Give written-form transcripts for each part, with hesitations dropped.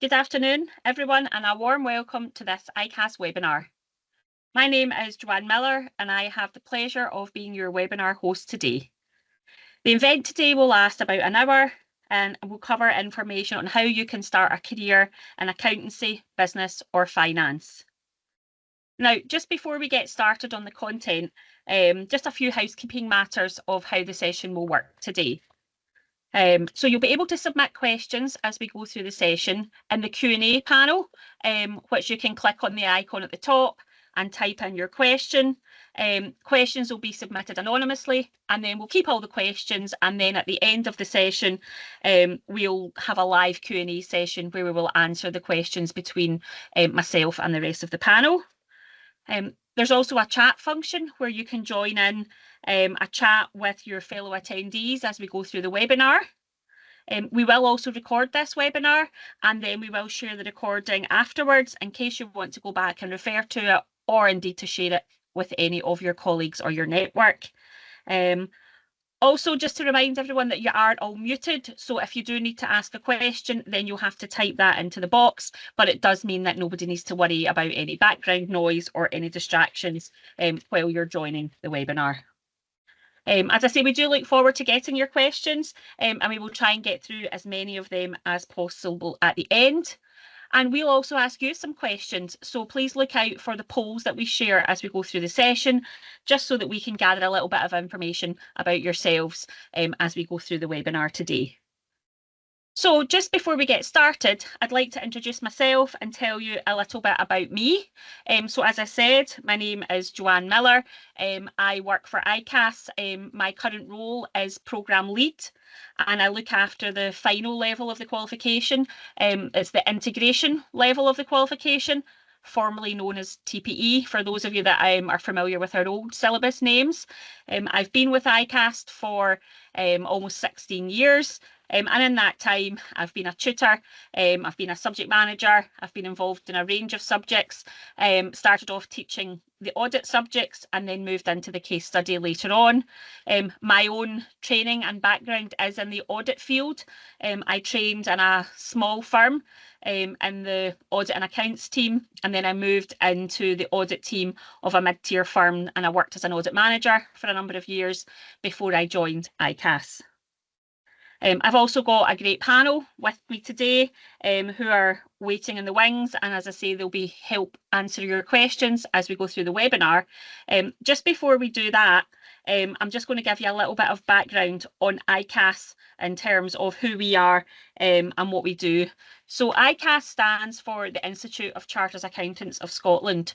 Good afternoon, everyone, and a warm welcome to this ICAS webinar. My name is Joanne Miller, and I have the pleasure of being your webinar host today. The event today will last about an hour and will cover information on how you can start a career in accountancy, business, or finance. Now, just before we get started on the content, just a few housekeeping matters of how the session will work today. So you'll be able to submit questions as we go through the session in the Q&A panel, which you can click on the icon at the top and type in your question. Questions will be submitted anonymously, and then we'll keep all the questions, and then at the end of the session, we'll have a live Q&A session where we will answer the questions between myself and the rest of the panel. There's also a chat function where you can join in a chat with your fellow attendees as we go through the webinar. We will also record this webinar, and then we will share the recording afterwards in case you want to go back and refer to it, or indeed to share it with any of your colleagues or your network. Also, just to remind everyone that you are all muted, so if you do need to ask a question, then you'll have to type that into the box, but it does mean that nobody needs to worry about any background noise or any distractions while you're joining the webinar. As I say, we do look forward to getting your questions, and we will try and get through as many of them as possible at the end. And we'll also ask you some questions, so please look out for the polls that we share as we go through the session, just so that we can gather a little bit of information about yourselves as we go through the webinar today. So just before we get started, I'd like to introduce myself and tell you a little bit about me. So as I said, my name is Joanne Miller. I work for ICAS. My current role is Programme Lead, and I look after the final level of the qualification. It's the integration level of the qualification, formerly known as TPE, for those of you that are familiar with our old syllabus names. I've been with ICAS for almost 16 years. And in that time, I've been a tutor, I've been a subject manager, I've been involved in a range of subjects, started off teaching the audit subjects and then moved into the case study later on. My own training and background is in the audit field. I trained in a small firm in the audit and accounts team, and then I moved into the audit team of a mid-tier firm, and I worked as an audit manager for a number of years before I joined ICAS. I've also got a great panel with me today who are waiting in the wings, and as I say, they'll be help answer your questions as we go through the webinar. Just before we do that, I'm just going to give you a little bit of background on ICAS in terms of who we are and what we do. So ICAS stands for the Institute of Chartered Accountants of Scotland.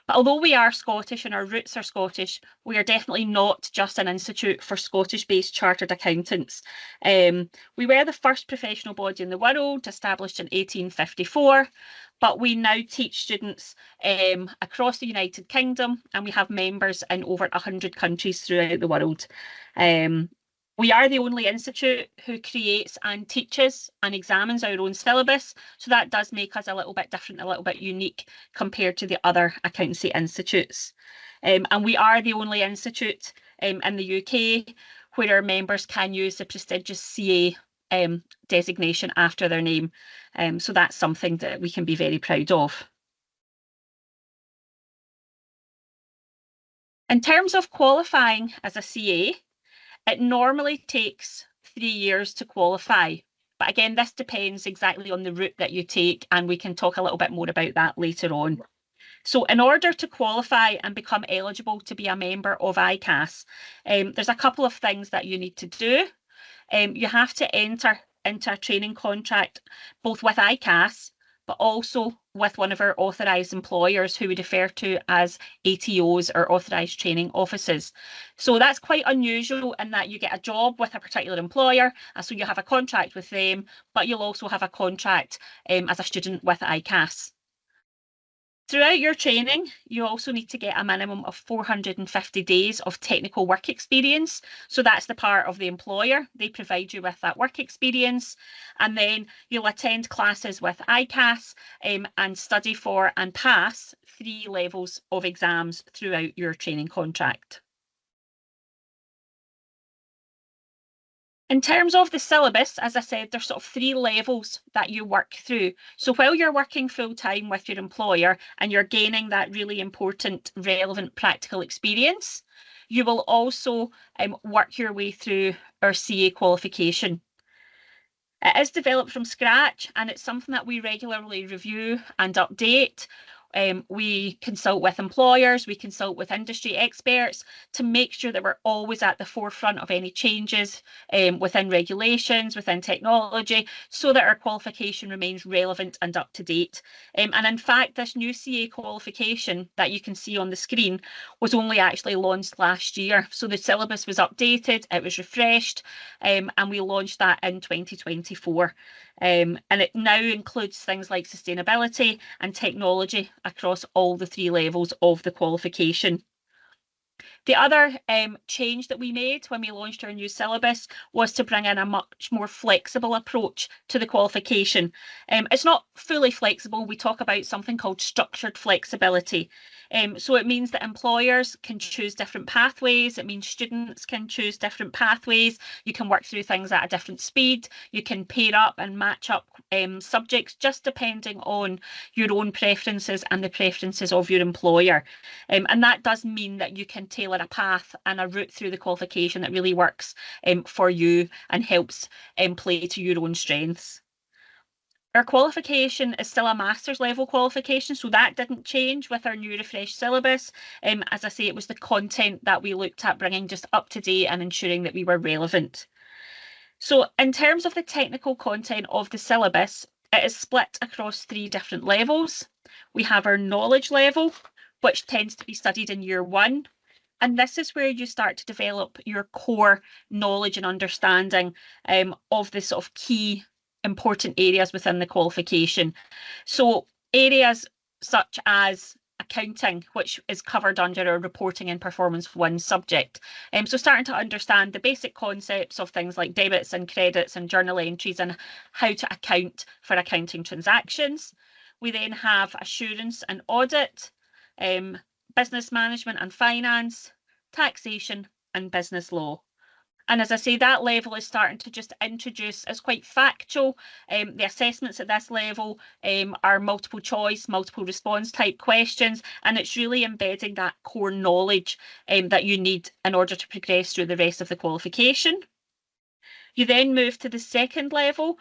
But although we are Scottish and our roots are Scottish, we are definitely not just an institute for Scottish-based chartered accountants. We were the first professional body in the world, established in 1854, but we now teach students across the United Kingdom, and we have members in over 100 countries throughout the world. We are the only institute who creates and teaches and examines our own syllabus, so that does make us a little bit different, a little bit unique compared to the other accountancy institutes. And we are the only institute in the UK where our members can use the prestigious CA designation after their name. So that's something that we can be very proud of. In terms of qualifying as a CA, it normally takes 3 years to qualify. But again, this depends exactly on the route that you take, and we can talk a little bit more about that later on. So in order to qualify and become eligible to be a member of ICAS, there's a couple of things that you need to do. You have to enter into a training contract both with ICAS, but also with one of our authorised employers who we refer to as ATOs, or authorised training offices. So that's quite unusual in that you get a job with a particular employer, so you have a contract with them, but you'll also have a contract as a student with ICAS. Throughout your training, you also need to get a minimum of 450 days of technical work experience. So that's the part of the employer. They provide you with that work experience. And then you'll attend classes with ICAS and study for and pass 3 levels of exams throughout your training contract. In terms of the syllabus, as I said, there's sort of three levels that you work through. So while you're working full time with your employer and you're gaining that really important, relevant practical experience, you will also work your way through our CA qualification. It is developed from scratch and it's something that we regularly review and update. We consult with employers, we consult with industry experts to make sure that we're always at the forefront of any changes within regulations, within technology, so that our qualification remains relevant and up to date. And in fact, this new CA qualification that you can see on the screen was only actually launched last year. So the syllabus was updated, it was refreshed, and we launched that in 2024. And it now includes things like sustainability and technology across all the three levels of the qualification. The other change that we made when we launched our new syllabus was to bring in a much more flexible approach to the qualification. It's not fully flexible. We talk about something called structured flexibility. So it means that employers can choose different pathways. It means students can choose different pathways. You can work through things at a different speed. You can pair up and match up subjects just depending on your own preferences and the preferences of your employer. And that does mean that you can tailor a path and a route through the qualification that really works for you and helps play to your own strengths. Our qualification is still a master's level qualification, so that didn't change with our new refreshed syllabus. As I say, it was the content that we looked at bringing just up to date and ensuring that we were relevant. So in terms of the technical content of the syllabus, it is split across three different levels. We have our knowledge level, which tends to be studied in year one. And this is where you start to develop your core knowledge and understanding of the sort of key important areas within the qualification. So areas such as accounting, which is covered under our reporting and performance one subject. So starting to understand the basic concepts of things like debits and credits and journal entries and how to account for accounting transactions. We then have assurance and audit, business management and finance, taxation and business law. And as I say, that level is starting to just introduce, it's quite factual. The assessments at this level are multiple choice, multiple response type questions, and it's really embedding that core knowledge that you need in order to progress through the rest of the qualification. You then move to the second level,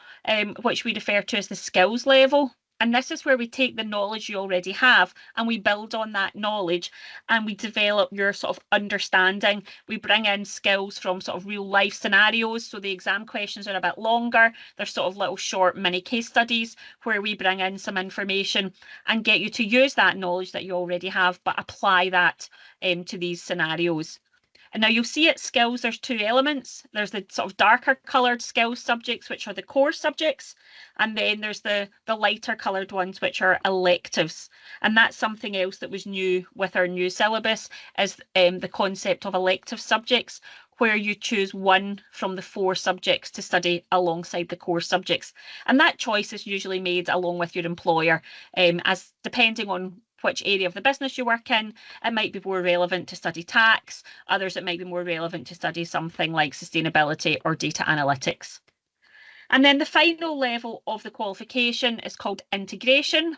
which we refer to as the skills level. And this is where we take the knowledge you already have and we build on that knowledge and we develop your sort of understanding. We bring in skills from sort of real life scenarios. So the exam questions are a bit longer. They're sort of little short mini case studies where we bring in some information and get you to use that knowledge that you already have, but apply that to these scenarios. And now you'll see at skills, there's two elements. There's the sort of darker coloured skills subjects, which are the core subjects. And then there's the lighter coloured ones, which are electives. And that's something else that was new with our new syllabus, is the concept of elective subjects, where you choose one from the 4 subjects to study alongside the core subjects. And that choice is usually made along with your employer, as depending on which area of the business you work in, it might be more relevant to study tax, others it might be more relevant to study something like sustainability or data analytics. And then the final level of the qualification is called integration.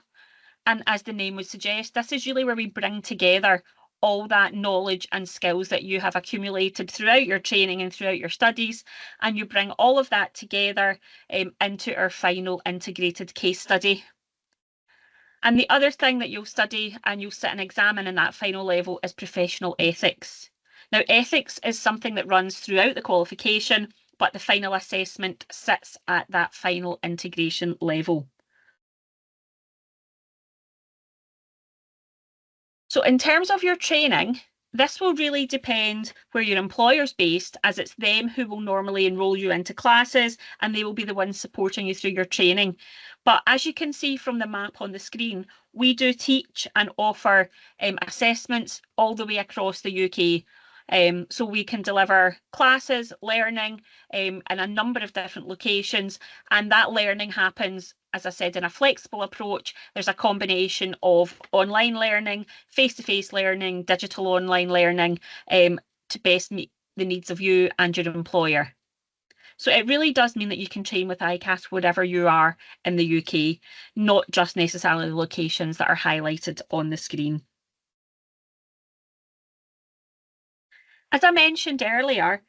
And as the name would suggest, this is really where we bring together all that knowledge and skills that you have accumulated throughout your training and throughout your studies, and you bring all of that together into our final integrated case study. And the other thing that you'll study and you'll sit and examine in that final level is professional ethics. Now, ethics is something that runs throughout the qualification, but the final assessment sits at that final integration level. So in terms of your training, this will really depend where your employer's based, as it's them who will normally enrol you into classes and they will be the ones supporting you through your training. But as you can see from the map on the screen, we do teach and offer assessments all the way across the UK. So we can deliver classes, learning in a number of different locations, and that learning happens, as I said, in a flexible approach. There's a combination of online learning, face-to-face learning, digital online learning to best meet the needs of you and your employer. So it really does mean that you can train with ICAS wherever you are in the UK, not just necessarily the locations that are highlighted on the screen. As I mentioned earlier,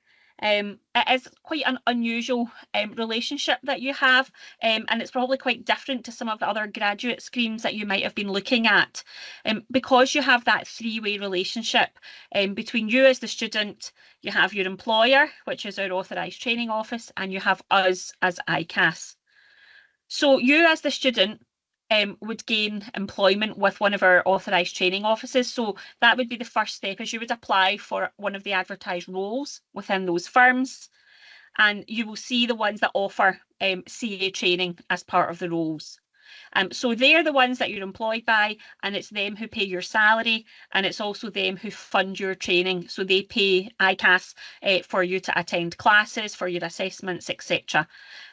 it is quite an unusual relationship that you have, and it's probably quite different to some of the other graduate schemes that you might have been looking at. Because you have that three-way relationship between you as the student, you have your employer, which is our authorised training office, and you have us as ICAS. So you as the student would gain employment with one of our authorised training offices. So that would be the first step, is you would apply for one of the advertised roles within those firms, and you will see the ones that offer CA training as part of the roles. So they're the ones that you're employed by, and it's them who pay your salary, and it's also them who fund your training. So they pay ICAS for you to attend classes, for your assessments, etc.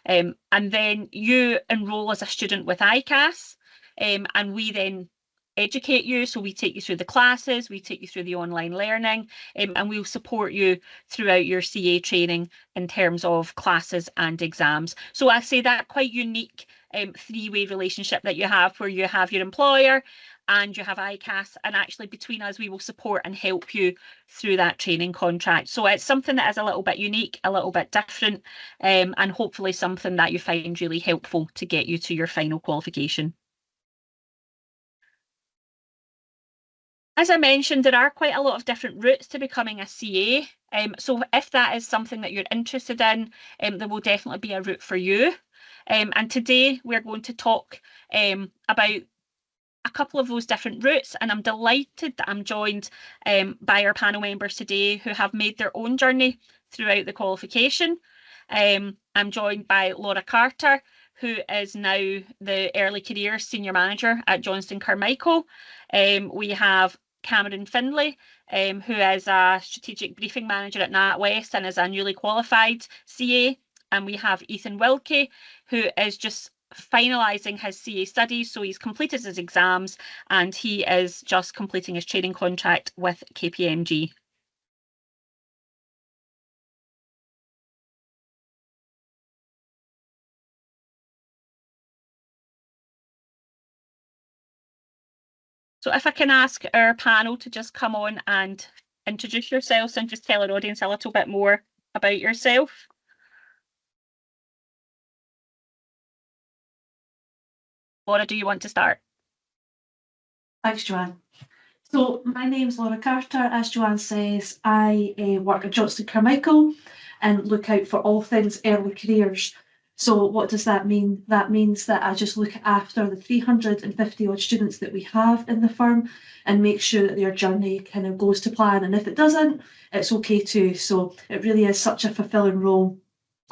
And then you enrol as a student with ICAS, and we then educate you. So we take you through the classes, we take you through the online learning, and we'll support you throughout your CA training in terms of classes and exams. So I say that quite unique three-way relationship that you have, where you have your employer and you have ICAS, and actually between us we will support and help you through that training contract. So it's something that is a little bit unique, a little bit different, and hopefully something that you find really helpful to get you to your final qualification. As I mentioned, there are quite a lot of different routes to becoming a CA. So if that is something that you're interested in, there will definitely be a route for you. And today we're going to talk about a couple of those different routes, and I'm delighted that I'm joined by our panel members today who have made their own journey throughout the qualification. I'm joined by Laura Carter, who is now the Early Careers Senior Manager at Johnston Carmichael. We have Cameron Finlay, who is a Strategic Briefing Manager at NatWest and is a newly qualified CA. And we have Ethan Wilkie, who is just finalising his CA studies. So he's completed his exams and he is just completing his training contract with KPMG. So if I can ask our panel to just come on and introduce yourselves and just tell our audience a little bit more about yourself. Laura, do you want to start? Thanks, Joanne. So my name's Laura Carter. As Joanne says, I work at Johnston Carmichael and look out for all things early careers. So what does that mean? That means that I just look after the 350 odd students that we have in the firm and make sure that their journey kind of goes to plan. And if it doesn't, it's okay too. So it really is such a fulfilling role.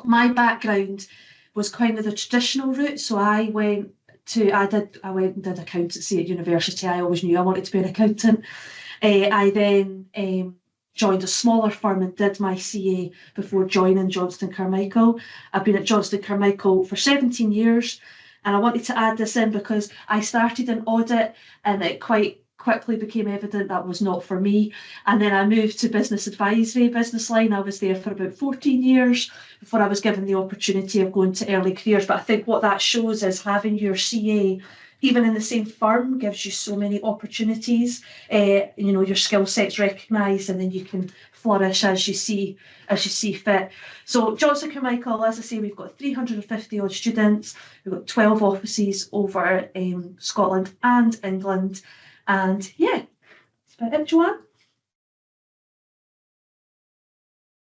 My background was kind of the traditional route. So I went and did accountancy at university. I always knew I wanted to be an accountant. I then joined a smaller firm and did my CA before joining Johnston Carmichael. I've been at Johnston Carmichael for 17 years, and I wanted to add this in because I started in audit and it quite quickly became evident that was not for me. And then I moved to business advisory, business line. I was there for about 14 years before I was given the opportunity of going to early careers. But I think what that shows is having your CA, even in the same firm, gives you so many opportunities. Your skill set's recognised, and then you can flourish as you see fit. So Johnston Carmichael, as I say, we've got 350 odd students. We've got 12 offices over Scotland and England. And yeah, that's about it, Joanne.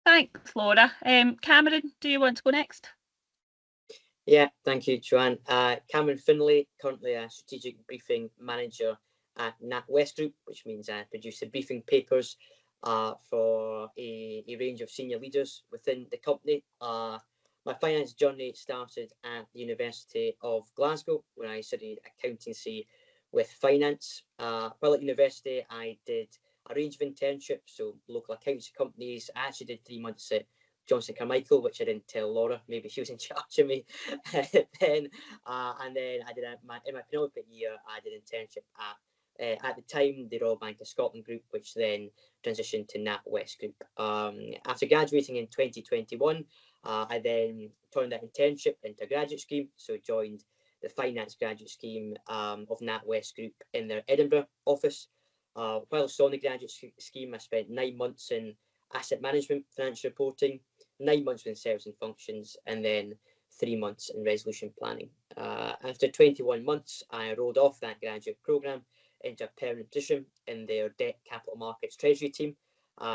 Thanks, Laura. Cameron, do you want to go next? Yeah, thank you, Joanne. Cameron Finlay, currently a Strategic Briefing Manager at NatWest Group, which means I produce the briefing papers for a range of senior leaders within the company. My finance journey started at the University of Glasgow, where I studied accountancy with finance. While at university, I did a range of internships, so local accountancy companies. I actually did 3 months at Johnston Carmichael, which I didn't tell Laura. Maybe she was in charge of me then. And then I did in my penultimate year, I did an internship at At the time, the Royal Bank of Scotland Group, which then transitioned to NatWest Group. After graduating in 2021, I then turned that internship into a graduate scheme, so joined the finance graduate scheme of NatWest Group in their Edinburgh office. Whilst on the graduate scheme, I spent 9 months in asset management, financial reporting, 9 months in service and functions, and then 3 months in resolution planning. After 21 months, I rolled off that graduate programme into a permanent position in their debt capital markets treasury team,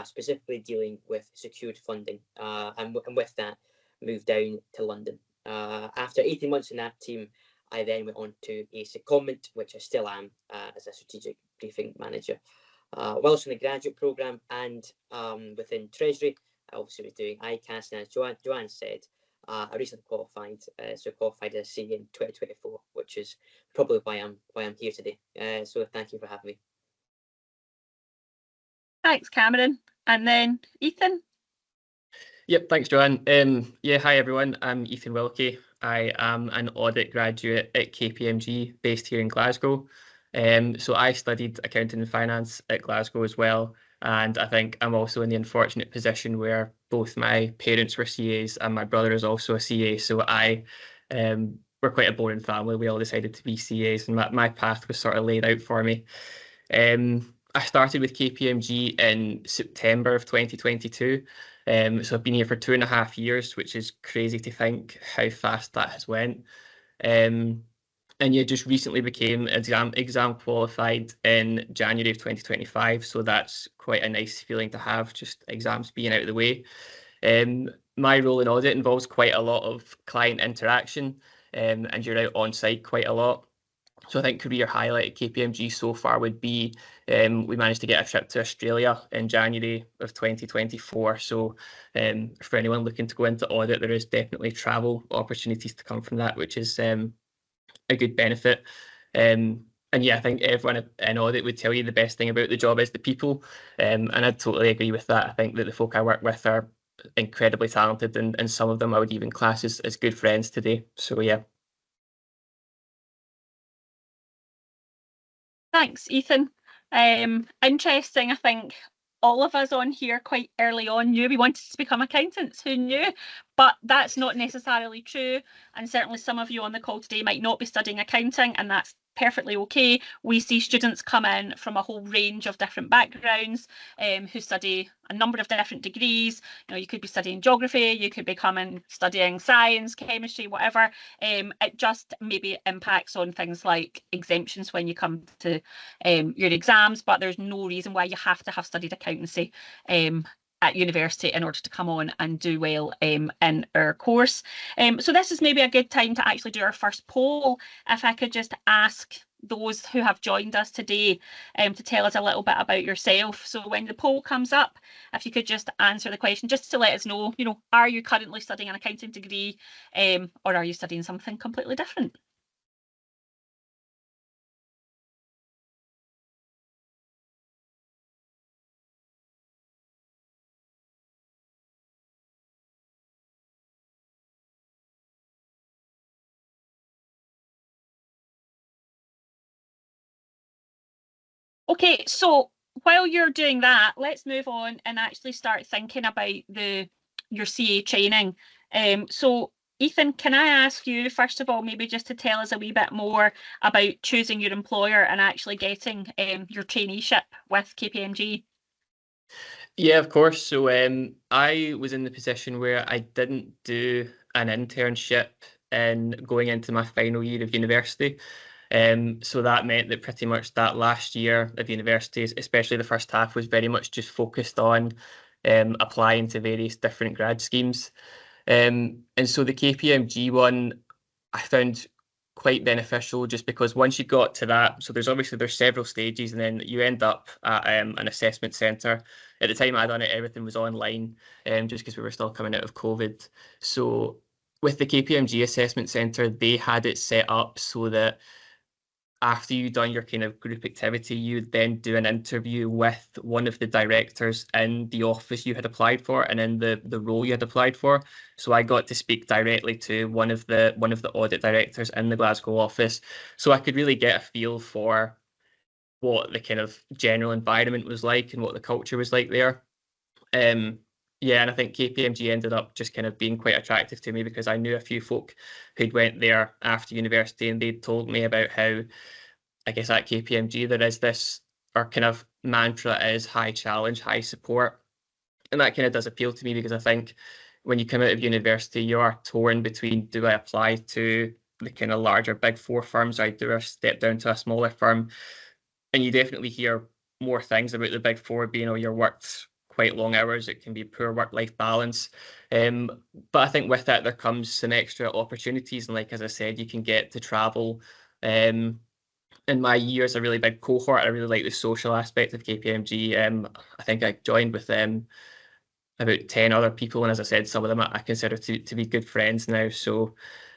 specifically dealing with secured funding, and with that moved down to London. After 18 months in that team, I then went on to a secondment, which I still am, as a strategic briefing manager. Whilst in the graduate programme and within treasury, I obviously was doing ICAS, and as Joanne said, I recently qualified, so qualified as a CA in 2024, which is probably why I'm here today. So thank you for having me. Thanks, Cameron. And then Ethan. Yep, thanks, Joanne. Yeah, hi everyone. I'm Ethan Wilkie. I am an audit graduate at KPMG, based here in Glasgow. So I studied accounting and finance at Glasgow as well, and I think I'm also in the unfortunate position where both my parents were CAs and my brother is also a CA. So we're quite a boring family. We all decided to be CAs, and my path was sort of laid out for me. I started with KPMG in September of 2022. So I've been here for 2.5 years, which is crazy to think how fast that has went. And yeah, just recently became exam qualified in January of 2025. So that's quite a nice feeling to have, just exams being out of the way. My role in audit involves quite a lot of client interaction, and you're out on site quite a lot. So I think career highlight at KPMG so far would be we managed to get a trip to Australia in January of 2024. So for anyone looking to go into audit, there is definitely travel opportunities to come from that, which is a good benefit. And yeah, I think everyone in audit would tell you the best thing about the job is the people. And I totally agree with that. I think that the folk I work with are incredibly talented, and some of them I would even class as good friends today. So yeah. Thanks, Ethan. Interesting. I think all of us on here quite early on knew we wanted to become accountants. Who knew? But that's not necessarily true. And certainly some of you on the call today might not be studying accounting, and that's perfectly okay. We see students come in from a whole range of different backgrounds who study a number of different degrees. You know, you could be studying geography, you could be studying science, chemistry, whatever. It just maybe impacts on things like exemptions when you come to your exams, but there's no reason why you have to have studied accountancy at university in order to come on and do well in our course. So this is maybe a good time to actually do our first poll. If I could just ask those who have joined us today to tell us a little bit about yourself. So when the poll comes up, if you could just answer the question, just to let us know, you know, are you currently studying an accounting degree or are you studying something completely different? Okay, so while you're doing that, let's move on and actually start thinking about your CA training. So Ethan, can I ask you, first of all, maybe just to tell us a wee bit more about choosing your employer and actually getting your traineeship with KPMG? Yeah, of course. So I was in the position where I didn't do an internship in going into my final year of university. So that meant that pretty much that last year of university, especially the first half, was very much just focused on applying to various different grad schemes. And so the KPMG one I found quite beneficial just because once you got to that, so there's several stages, and then you end up at an assessment centre. At the time I done it, everything was online, just because we were still coming out of COVID. So with the KPMG assessment centre, they had it set up so that after you'd done your kind of group activity, you'd then do an interview with one of the directors in the office you had applied for and in the role you had applied for. So I got to speak directly to one of the audit directors in the Glasgow office. So I could really get a feel for what the kind of general environment was like and what the culture was like there. Yeah, and I think KPMG ended up just kind of being quite attractive to me because I knew a few folk who'd went there after university, and they'd told me about how, I guess at KPMG there is this, our kind of mantra is high challenge, high support. And that kind of does appeal to me because I think when you come out of university, you are torn between, do I apply to the kind of larger big four firms, or do I step down to a smaller firm? And you definitely hear more things about the big four being, oh, you're worked quite long hours, it can be poor work-life balance. But I think with that there comes some extra opportunities, and like as I said, you can get to travel. In my year as a really big cohort, I really like the social aspect of KPMG. I think I joined with about 10 other people, and as I said, some of them I consider to be good friends now. So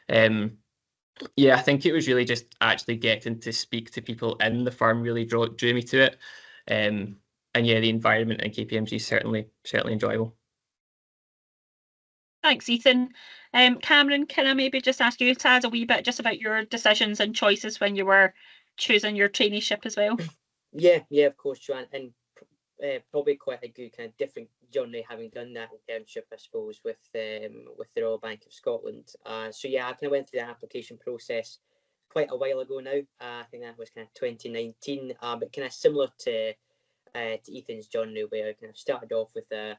yeah, I think it was really just actually getting to speak to people in the firm really drew me to it. And yeah, the environment in KPMG is certainly enjoyable. Thanks, Ethan. Cameron, can I maybe just ask you to add a wee bit just about your decisions and choices when you were choosing your traineeship as well? Yeah, of course, Joanne, and probably quite a good kind of different journey having done that internship, I suppose, with the Royal Bank of Scotland. So yeah, I kind of went through the application process quite a while ago now. I think that was kind of 2019, but kind of similar to Ethan's journey, where I kind of started off with a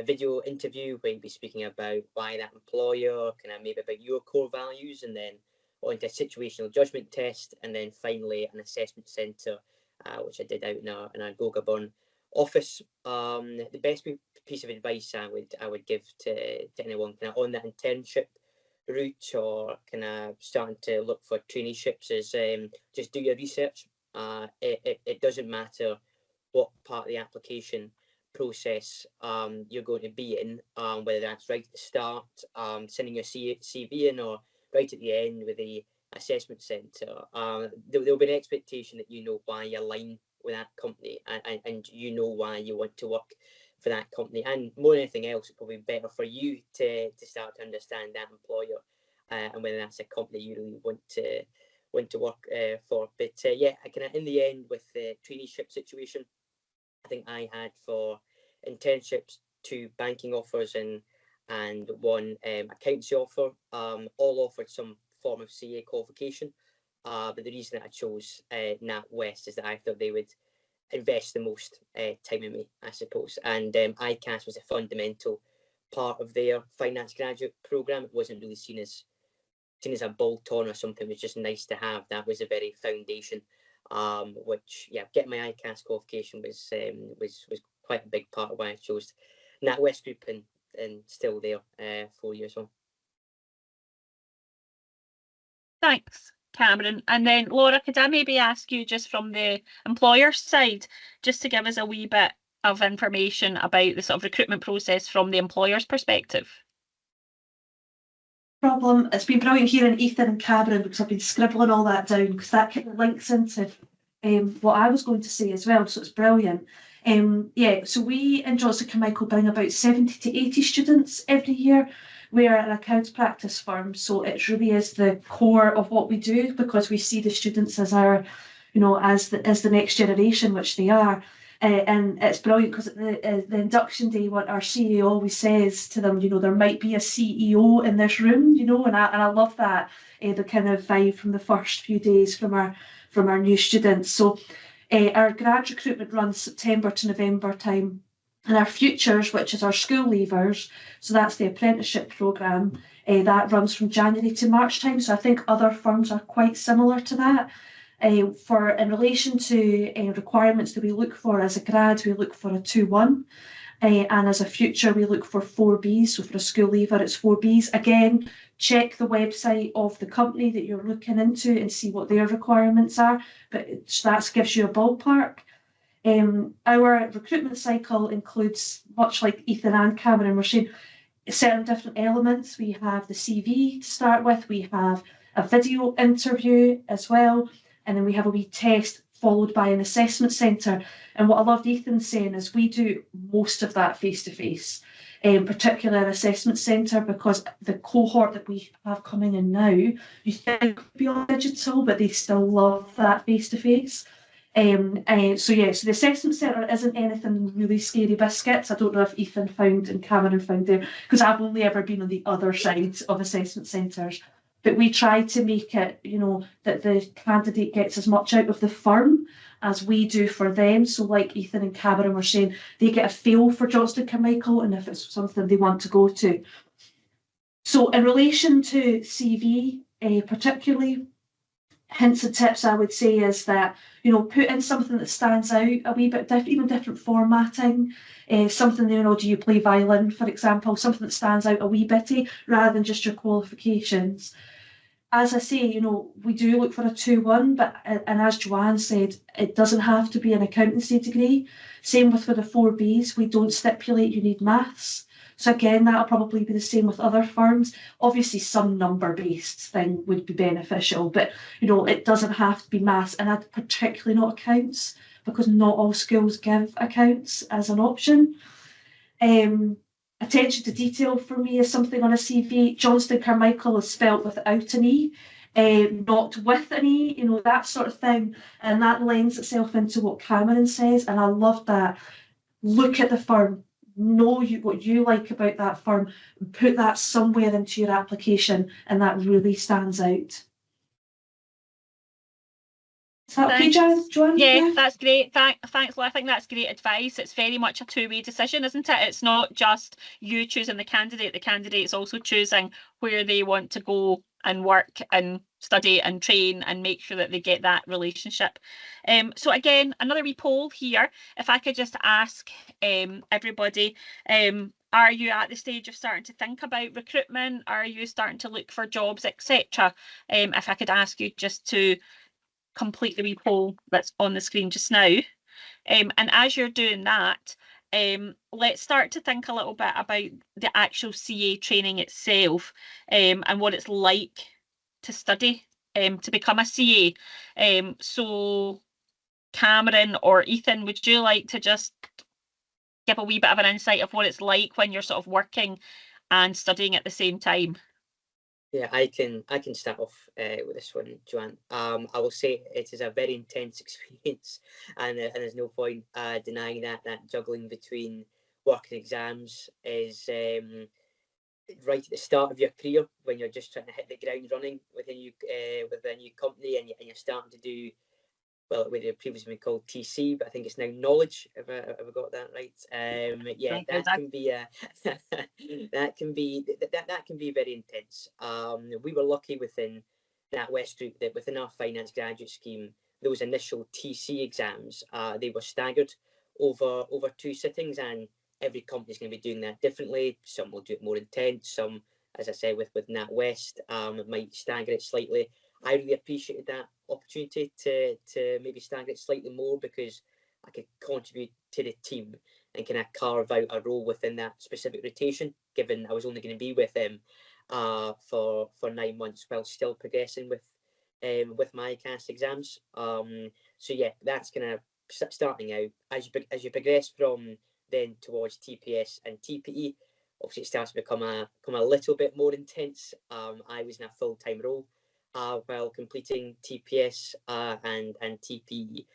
video interview where you'd be speaking about why that employer, kind of maybe about your core values, and then onto a situational judgment test, and then finally an assessment centre, which I did out in our Gogaburn office. The best piece of advice I would give to anyone kind of on that internship route or kind of starting to look for traineeships is just do your research. It doesn't matter what part of the application process you're going to be in, whether that's right at the start, sending your CV in, or right at the end with the assessment centre. There'll be an expectation that you know why you align with that company, and you know why you want to work for that company. And more than anything else, it's probably better for you to start to understand that employer and whether that's a company you really want to work for. But yeah, I kind of in the end with the traineeship situation, I think I had for internships 2 banking offers and one accountancy offer, all offered some form of CA qualification. But the reason that I chose NatWest is that I thought they would invest the most time in me, I suppose. And ICAS was a fundamental part of their finance graduate programme. It wasn't really seen as a bolt-on or something. It was just nice to have. That was a very foundation. Which, yeah, getting my ICAS qualification was quite a big part of why I chose NatWest Group, and still there 4 years on. Thanks, Cameron. And then Laura, could I maybe ask you just from the employer side, just to give us a wee bit of information about the sort of recruitment process from the employer's perspective? Problem. It's been brilliant hearing Ethan and Cameron, because I've been scribbling all that down, because that kind of links into what I was going to say as well. So it's brilliant. Yeah, so we in Johnson Carmichael bring about 70 to 80 students every year. We are an accounts practice firm, so it really is the core of what we do, because we see the students as our, as the next generation, which they are. And it's brilliant because at the induction day, what our CEO always says to them, there might be a CEO in this room, and I love that, the kind of vibe from the first few days from our new students. So our grad recruitment runs September to November time, and our futures, which is our school leavers, so that's the apprenticeship programme, that runs from January to March time. So I think other firms are quite similar to that. In relation to requirements that we look for as a grad, we look for a 2-1, and as a future we look for 4Bs. So for a school leaver, it's 4Bs. Again, check the website of the company that you're looking into and see what their requirements are, but that gives you a ballpark. Our recruitment cycle includes, much like Ethan and Cameron were saying, certain different elements. We have the CV to start with, we have a video interview as well, and then we have a wee test followed by an assessment centre. And what I loved Ethan saying is we do most of that face-to-face. particular assessment centre, because the cohort that we have coming in now, you think would be all digital, but they still love that face-to-face. So the assessment centre isn't anything really scary biscuits. I don't know if Ethan found and Cameron found there, because I've only ever been on the other side of assessment centres. But we try to make it, that the candidate gets as much out of the firm as we do for them. So like Ethan and Cameron were saying, they get a feel for Johnston Carmichael and if it's something they want to go to. So in relation to CV, particularly, hints and tips I would say is that, put in something that stands out a wee bit, even different formatting, something, do you play violin, for example, something that stands out a wee bitty rather than just your qualifications. As I say, we do look for a 2-1, and as Joanne said, it doesn't have to be an accountancy degree. Same with for the 4Bs, we don't stipulate you need maths. So again, that'll probably be the same with other firms. Obviously, some number-based thing would be beneficial, but it doesn't have to be maths, and particularly not accounts, because not all schools give accounts as an option. Attention to detail for me is something on a CV. Johnston Carmichael is spelt without an E, not with an E, that sort of thing. And that lends itself into what Cameron says. And I love that. Look at the firm, know what you like about that firm, put that somewhere into your application, and that really stands out. Is that okay, Joanne? Yeah, that's great. Thanks, Laura. I think that's great advice. It's very much a two-way decision, isn't it? It's not just you choosing the candidate. The candidate's also choosing where they want to go and work and study and train and make sure that they get that relationship. So again, another wee poll here. If I could just ask everybody, are you at the stage of starting to think about recruitment? Are you starting to look for jobs, etc.? If I could ask you just to complete the wee poll that's on the screen just now. And as you're doing that, let's start to think a little bit about the actual CA training itself, and what it's like to study to become a CA. So Cameron or Ethan, would you like to just give a wee bit of an insight of what it's like when you're sort of working and studying at the same time? Yeah, I can start off with this one, Joanne. I will say it is a very intense experience, and there's no point denying that juggling between work and exams is right at the start of your career when you're just trying to hit the ground running with a new company, and you're starting to do, well, it would have previously been called TC, but I think it's now knowledge. Have I got that right? Yeah, that can be that can be very intense. We were lucky within NatWest Group that within our finance graduate scheme, those initial TC exams, they were staggered over 2 sittings, and every company's going to be doing that differently. Some will do it more intense. Some, as I said, with NatWest, might stagger it slightly. I really appreciated that opportunity to maybe stagger it slightly more, because I could contribute to the team and kind of carve out a role within that specific rotation, given I was only going to be with them for 9 months while still progressing with my ICAS exams. So yeah, that's kind of starting out. As you progress from then towards TPS and TPE, obviously it starts to become a little bit more intense. I was in a full-time role while completing TPS and TPE.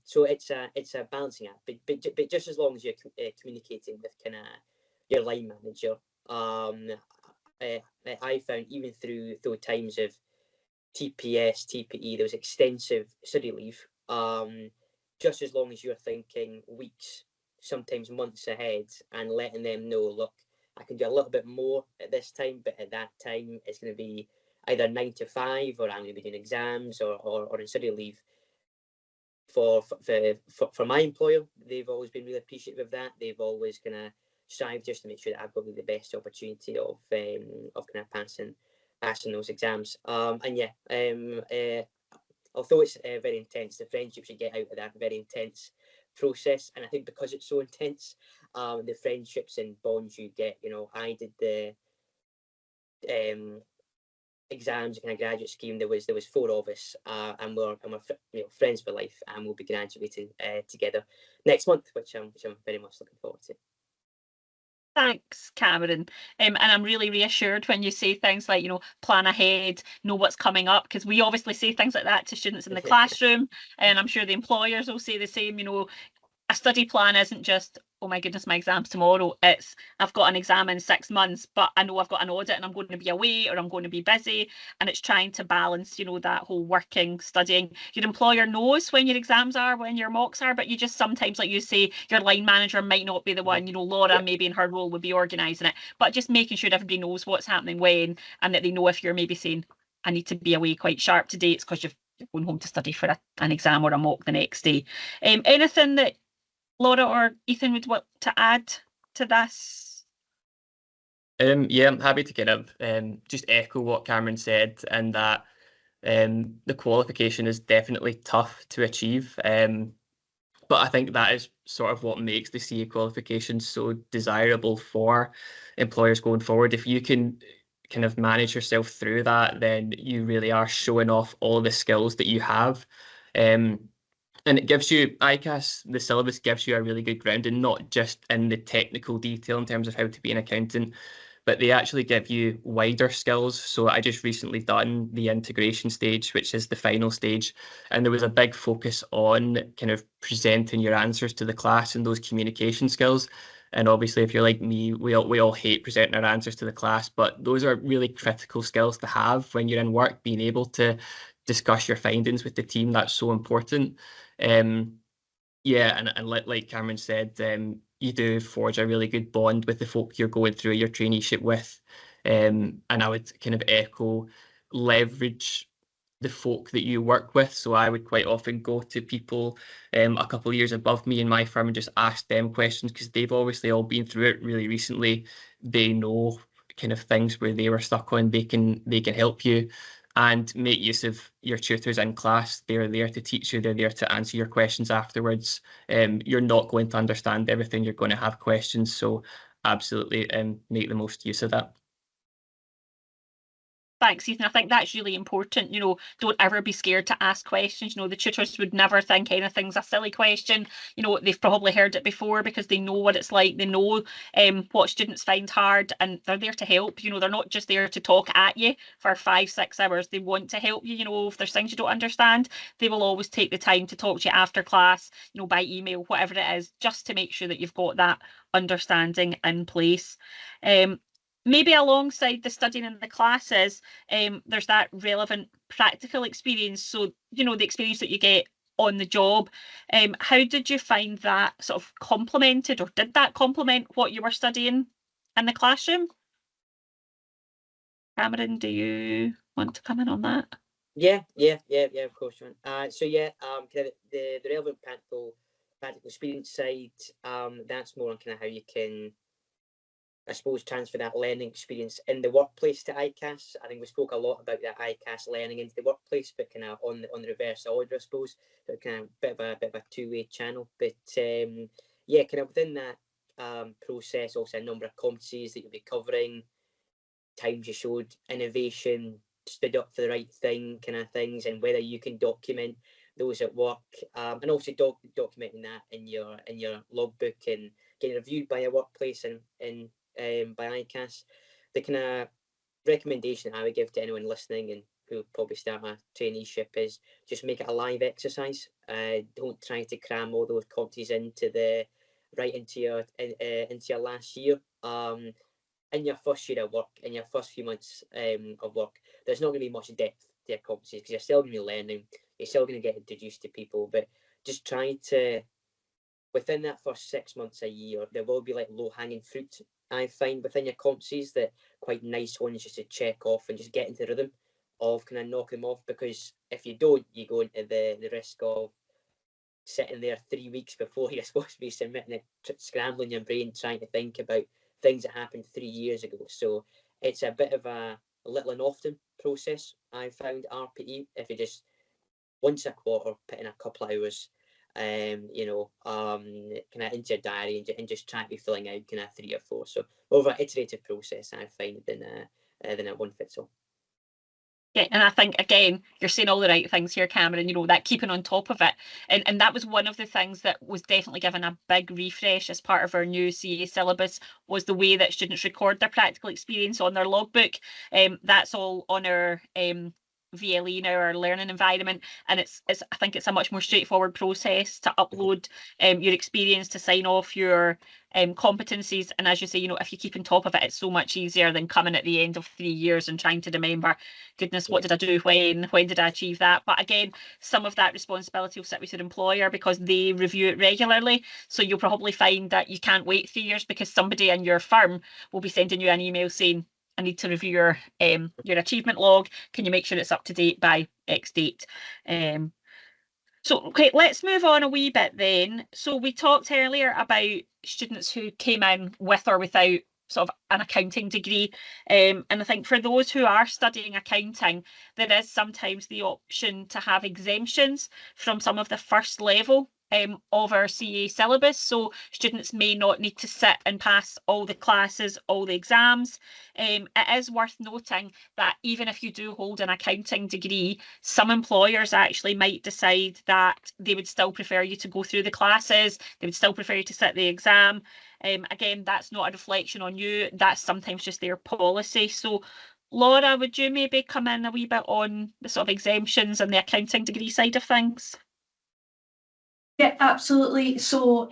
So it's a balancing act, but just as long as you're communicating with kind of your line manager, I found even through times of TPS, TPE, there was extensive study leave. Just as long as you're thinking weeks, sometimes months ahead, and letting them know, look, I can do a little bit more at this time, but at that time it's going to be either 9 to 5, or I'm going to be doing exams or in study leave. For my employer, they've always been really appreciative of that. They've always kind of strived just to make sure that I've got the best opportunity of kind of passing those exams. And yeah, although it's very intense, the friendships you get out of that very intense process, and I think because it's so intense, the friendships and bonds you get. I did the exams kind of graduate scheme. There was 4 of us, and we're friends for life, and we'll be graduating together next month, which I'm very much looking forward to. Thanks, Cameron. And I'm really reassured when you say things like, plan ahead, know what's coming up, because we obviously say things like that to students in the classroom, and I'm sure the employers will say the same. A study plan isn't just, oh my goodness, my exam's tomorrow. It's, I've got an exam in 6 months, but I know I've got an audit and I'm going to be away or I'm going to be busy. And it's trying to balance, that whole working, studying. Your employer knows when your exams are, when your mocks are, but you just sometimes, like you say, your line manager might not be the one, Laura maybe in her role would be organising it, but just making sure everybody knows what's happening when, and that they know if you're maybe saying, I need to be away quite sharp today, it's because you're going home to study for an exam or a mock the next day. Anything that Laura or Ethan would want to add to this? Yeah, I'm happy to kind of just echo what Cameron said, and that the qualification is definitely tough to achieve. But I think that is sort of what makes the CA qualification so desirable for employers going forward. If you can kind of manage yourself through that, then you really are showing off all the skills that you have. And it gives you, ICAS, the syllabus gives you a really good grounding, not just in the technical detail in terms of how to be an accountant, but they actually give you wider skills. So I just recently done the integration stage, which is the final stage, and there was a big focus on kind of presenting your answers to the class and those communication skills. And obviously, if you're like me, we all hate presenting our answers to the class, but those are really critical skills to have when you're in work, being able to discuss your findings with the team. That's so important. Yeah, and like Cameron said, you do forge a really good bond with the folk you're going through your traineeship with. And I would kind of echo, leverage the folk that you work with. So I would quite often go to people a couple of years above me in my firm and just ask them questions, because they've obviously all been through it really recently. They know kind of things where they were stuck on. They can help you. And make use of your tutors in class. They're there to teach you. They're there to answer your questions afterwards. You're not going to understand everything. You're going to have questions. So absolutely make the most use of that. Thanks, Ethan. I think that's really important. Don't ever be scared to ask questions. The tutors would never think anything's a silly question. They've probably heard it before because they know what it's like. They know what students find hard, and they're there to help. They're not just there to talk at you for 5-6 hours. They want to help you. If there's things you don't understand, they will always take the time to talk to you after class, by email, whatever it is, just to make sure that you've got that understanding in place. Maybe alongside the studying in the classes, there's that relevant practical experience. So, the experience that you get on the job. How did you find that sort of complemented, or did that complement what you were studying in the classroom? Cameron, do you want to come in on that? Yeah, of course, John. Kind of the relevant practical experience side, that's more on kind of how you can, I suppose, transfer that learning experience in the workplace to ICAS. I think we spoke a lot about that ICAS learning into the workplace, but kind of on the reverse order, I suppose. So kind of bit of a two-way channel. But kind of within that process, also a number of competencies that you'll be covering, times you showed innovation, stood up for the right thing, kind of things, and whether you can document those at work, and also documenting that in your logbook and getting reviewed by a workplace and by ICAS. The kind of recommendation I would give to anyone listening and who will probably start a traineeship is just make it a live exercise. Don't try to cram all those competencies into your last year. In your first year of work, in your first few months of work, there's not going to be much depth to your competencies because you're still going to be learning. You're still going to get introduced to people, but just try to, within that first 6 months, a year, there will be like low-hanging fruit, I find, within your competencies, that quite nice ones just to check off and just get into the rhythm of kind of knocking them off. Because if you don't, you go into the risk of sitting there 3 weeks before you're supposed to be submitting it, scrambling your brain, trying to think about things that happened 3 years ago. So it's a bit of a little and often process, I found, RPE. If you just once a quarter put in a couple of hours, kind of into your diary and just try to be filling out kind of 3 or 4. So over an iterative process, I find than a one fits all. Yeah, and I think, again, you're saying all the right things here, Cameron, that keeping on top of it. And that was one of the things that was definitely given a big refresh as part of our new CA syllabus, was the way that students record their practical experience on their logbook. That's all on our VLE now, our learning environment, and I think it's a much more straightforward process to upload your experience, to sign off your competencies. And as you say, if you keep on top of it, it's so much easier than coming at the end of 3 years and trying to remember, goodness, what did I do when did I achieve that? But again, some of that responsibility will sit with your employer because they review it regularly. So you'll probably find that you can't wait 3 years because somebody in your firm will be sending you an email saying, I need to review your achievement log. Can you make sure it's up to date by X date? So, okay, let's move on a wee bit then. So we talked earlier about students who came in with or without sort of an accounting degree. And I think for those who are studying accounting, there is sometimes the option to have exemptions from some of the first level of our CA syllabus. So students may not need to sit and pass all the classes, all the exams. It is worth noting that even if you do hold an accounting degree, some employers actually might decide that they would still prefer you to go through the classes, they would still prefer you to sit the exam. Again, that's not a reflection on you, that's sometimes just their policy. So Laura, would you maybe come in a wee bit on the sort of exemptions and the accounting degree side of things? Yeah, absolutely. So,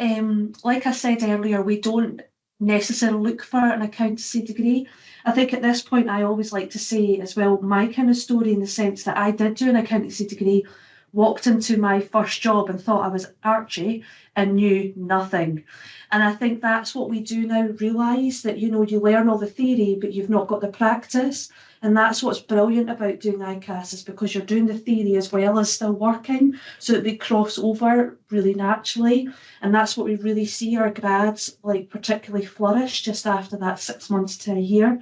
like I said earlier, we don't necessarily look for an accountancy degree. I think at this point, I always like to say as well, my kind of story in the sense that I did do an accountancy degree, walked into my first job and thought I was Archie and knew nothing. And I think that's what we do now, realise that, you learn all the theory, but you've not got the practice. And that's what's brilliant about doing ICAS, is because you're doing the theory as well as still working, so that they cross over really naturally. And that's what we really see our grads particularly flourish just after that 6 months to a year.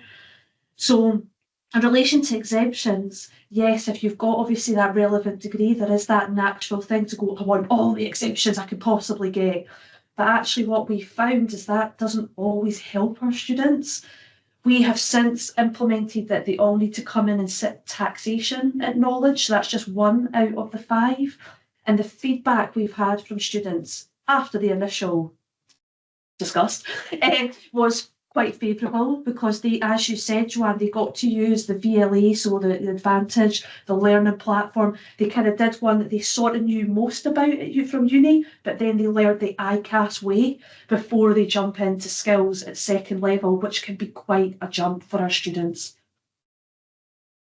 So in relation to exemptions, yes, if you've got obviously that relevant degree, there is that natural thing to go, I want all the exemptions I could possibly get. But actually what we found is that doesn't always help our students. We have since implemented that they all need to come in and sit taxation at knowledge. So that's just 1 out of the 5. And the feedback we've had from students after the initial discuss was quite favourable, because they, as you said, Joanne, they got to use the VLE, so the Advantage, the learning platform. They kind of did one that they sort of knew most about from uni, but then they learned the ICAS way before they jump into skills at second level, which can be quite a jump for our students.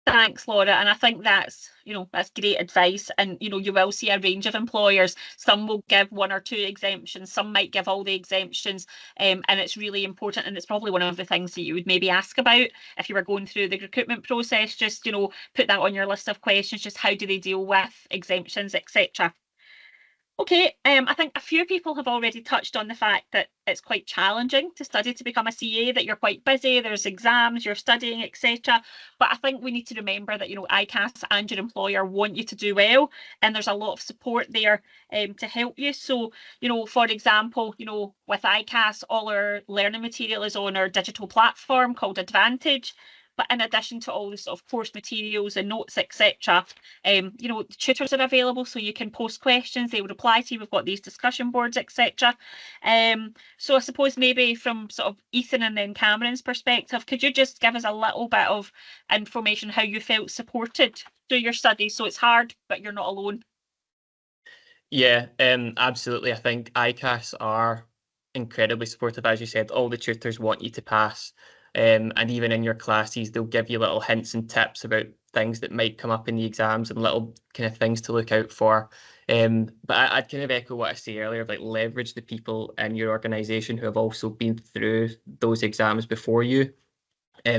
Thanks, Laura. And I think that's great advice. And, you will see a range of employers. Some will give 1 or 2 exemptions. Some might give all the exemptions. And it's really important. And it's probably one of the things that you would maybe ask about if you were going through the recruitment process. Just, put that on your list of questions. Just how do they deal with exemptions, etc. Okay, I think a few people have already touched on the fact that it's quite challenging to study to become a CA, that you're quite busy, there's exams, you're studying, etc. But I think we need to remember that, ICAS and your employer want you to do well, and there's a lot of support there to help you. So, for example, with ICAS, all our learning material is on our digital platform called Advantage. But in addition to all the sort of course materials and notes, etc., the tutors are available, so you can post questions, they will reply to you. We've got these discussion boards, etc. So I suppose maybe from sort of Ethan and then Cameron's perspective, could you just give us a little bit of information how you felt supported through your studies? So it's hard, but you're not alone. Yeah, absolutely. I think ICAS are incredibly supportive. As you said, all the tutors want you to pass. And even in your classes, they'll give you little hints and tips about things that might come up in the exams and little kind of things to look out for. But I'd kind of echo what I said earlier, like leverage the people in your organisation who have also been through those exams before you,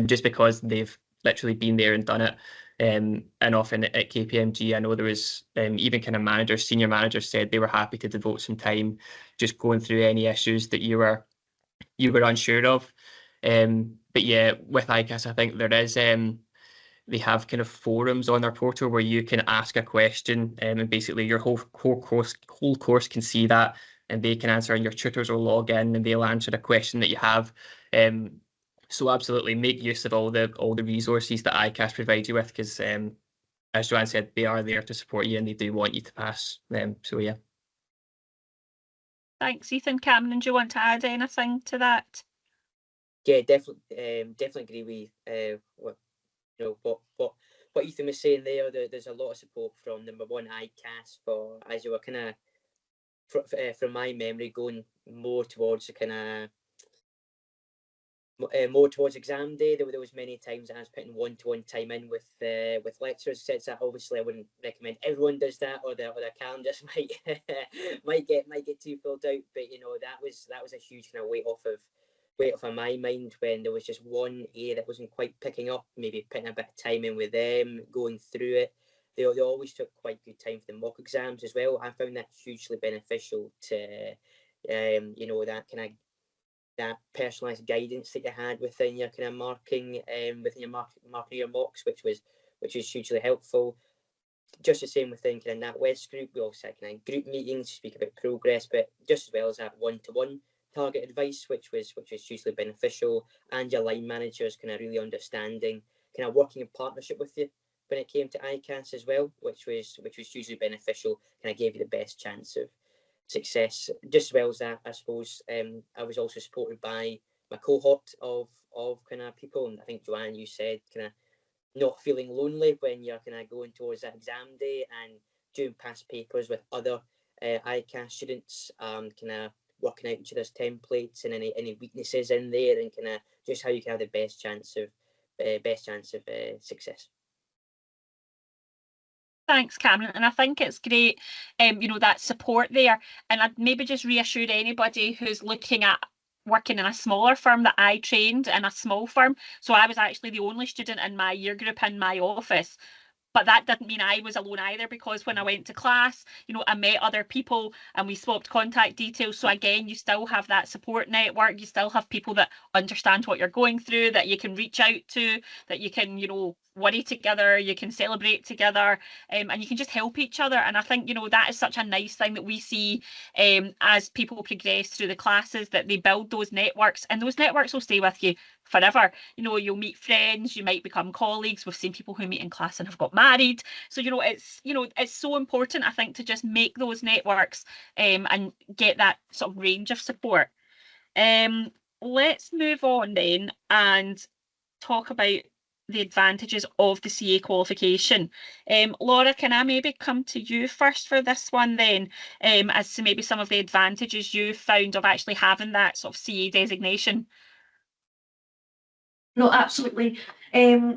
just because they've literally been there and done it. And often at KPMG, I know there was even kind of managers, senior managers said they were happy to devote some time just going through any issues that you were unsure of. But yeah, with ICAS, I think there is they have kind of forums on their portal where you can ask a question, and basically your whole course can see that, and they can answer, and your tutors will log in and they'll answer a question that you have. So absolutely make use of all the resources that ICAS provide you with, because as Joanne said, they are there to support you and they do want you to pass them. So yeah. Thanks, Ethan. Cameron, do you want to add anything to that? Yeah, definitely agree with what Ethan was saying there. There's a lot of support from number one ICAS for, as you were kind of from my memory, going more towards the kind of more towards exam day. There was many times I was putting one-to-one time in with lecturers. That obviously I wouldn't recommend everyone does that, or their calendars might get too filled out. But that was a huge kind of weight off of my mind when there was just one area that wasn't quite picking up. Maybe putting a bit of time in with them, going through it. They always took quite good time for the mock exams as well. I found that hugely beneficial to that personalised guidance that you had within your kind of marking, within your marking your mocks, which was hugely helpful. Just the same within kind of NatWest group, we also had kind of group meetings to speak about progress, but just as well as that one-to-one target advice, which was hugely beneficial, and your line managers kind of really understanding, kind of working in partnership with you when it came to ICAS as well, which was hugely beneficial, kind of gave you the best chance of success. Just as well as that, I suppose I was also supported by my cohort of kind of people, and I think Joanne, you said kind of not feeling lonely when you're kind of going towards that exam day and doing past papers with other ICAS students, kind of working out each other's templates and any weaknesses in there, and kind of just how you can have the best chance of success. Thanks, Cameron. And I think it's great, that support there. And I'd maybe just reassure anybody who's looking at working in a smaller firm that I trained in a small firm. So I was actually the only student in my year group in my office. But that didn't mean I was alone either, because when I went to class, I met other people and we swapped contact details. So again, you still have that support network. You still have people that understand what you're going through, that you can reach out to, that you can, worry together, you can celebrate together, and you can just help each other. And I think, that is such a nice thing that we see as people progress through the classes, that they build those networks, and those networks will stay with you forever. You'll meet friends, you might become colleagues. We've seen people who meet in class and have got married. So it's so important, I think, to just make those networks and get that sort of range of support. Let's move on then and talk about the advantages of the CA qualification. Laura, can I maybe come to you first for this one then, as to maybe some of the advantages you found of actually having that sort of CA designation? No, absolutely.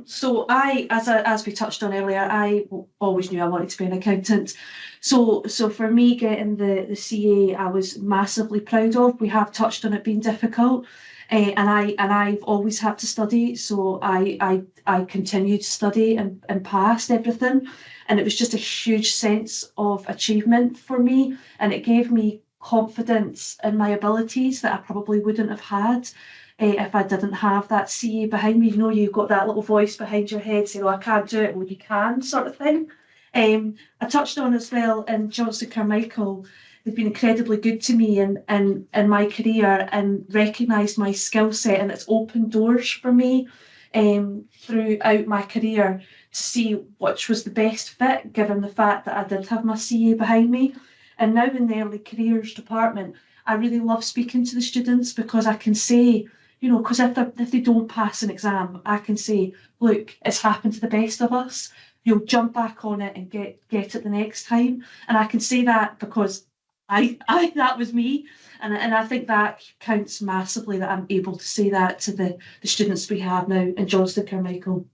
So as we touched on earlier, I always knew I wanted to be an accountant. So for me, getting the CA, I was massively proud of. We have touched on it being difficult, and I've always had to study. So I continued to study and passed everything, and it was just a huge sense of achievement for me, and it gave me confidence in my abilities that I probably wouldn't have had if I didn't have that CA behind me. You've got that little voice behind your head saying, "Oh, I can't do it." Well, you can, sort of thing. I touched on as well in Johnson Carmichael, they've been incredibly good to me in my career and recognised my skill set, and it's opened doors for me throughout my career to see which was the best fit, given the fact that I did have my CA behind me. And now in the early careers department, I really love speaking to the students, because I can say, because if they don't pass an exam, I can say, look, it's happened to the best of us. You'll jump back on it and get it the next time. And I can say that because I that was me. And I think that counts massively, that I'm able to say that to the students we have now in Johnson Carmichael.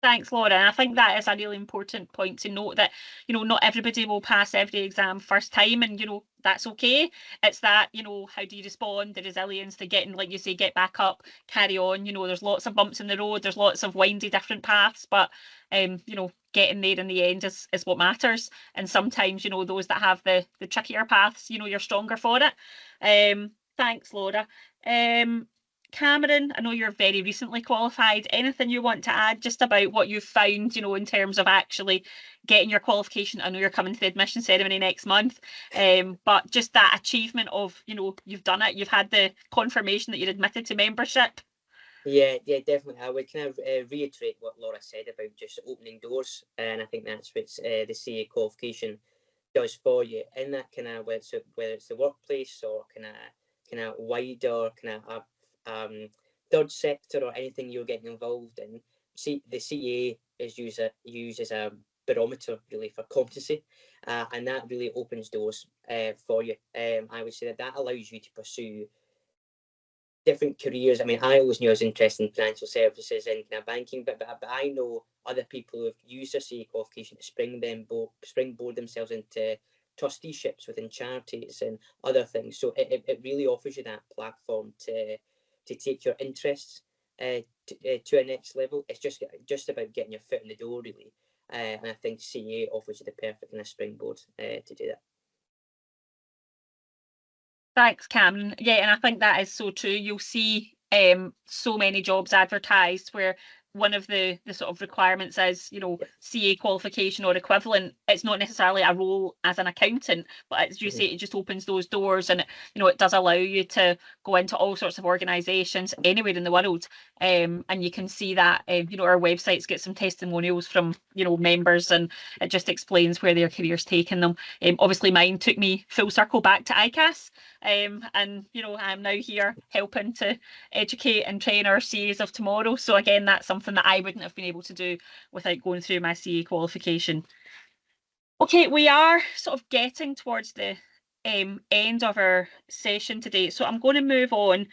Thanks, Laura. And I think that is a really important point to note, that, not everybody will pass every exam first time, and, that's okay. It's that, how do you respond, the resilience, the getting, like you say, get back up, carry on. There's lots of bumps in the road, there's lots of windy different paths, but, getting there in the end is what matters. And sometimes, those that have the trickier paths, you're stronger for it. Thanks, Laura. Cameron, I know you're very recently qualified. Anything you want to add just about what you've found, in terms of actually getting your qualification? I know you're coming to the admission ceremony next month, but just that achievement of, you've done it, you've had the confirmation that you're admitted to membership. Yeah, definitely. I would kind of reiterate what Laura said about just opening doors, and I think that's what the CA qualification does for you. In that kind of whether it's the workplace or kind of wider kind of third sector or anything you're getting involved in. See, the CA is used as a barometer really for competency, and that really opens doors for you. I would say that allows you to pursue different careers. I mean, I always knew I was interested in financial services and kind of banking, but I know other people who have used their CA qualification to springboard themselves into trusteeships within charities and other things. So it really offers you that platform to take your interests to a next level. It's just about getting your foot in the door, really. And I think CA offers you the perfect kind of springboard to do that. Thanks, Cameron. Yeah, and I think that is so true. You'll see so many jobs advertised where one of the sort of requirements is, CA qualification or equivalent. It's not necessarily a role as an accountant, but as you say, it just opens those doors, and it does allow you to go into all sorts of organisations anywhere in the world. And you can see that our websites get some testimonials from members, and it just explains where their career's taken them. Obviously, mine took me full circle back to ICAS. And I'm now here helping to educate and train our CAs of tomorrow. So again, that's something that I wouldn't have been able to do without going through my CA qualification. Okay, we are sort of getting towards the end of our session today, so I'm going to move on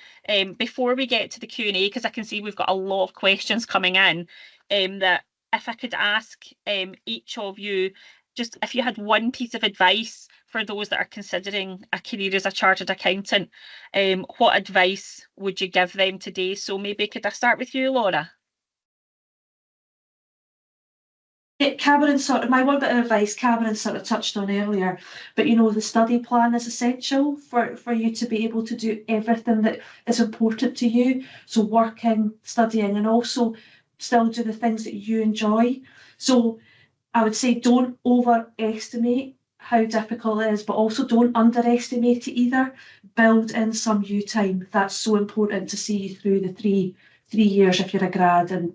before we get to the Q&A, because I can see we've got a lot of questions coming in. That if I could ask each of you, just if you had one piece of advice for those that are considering a career as a chartered accountant, what advice would you give them today? So maybe could I start with you, Laura? Yeah, Cameron my one bit of advice, Cameron sort of touched on earlier, but the study plan is essential for you to be able to do everything that is important to you. So working, studying, and also still do the things that you enjoy. So I would say don't overestimate how difficult it is, but also don't underestimate it either. Build in some you time. That's so important to see you through the three years if you're a grad, and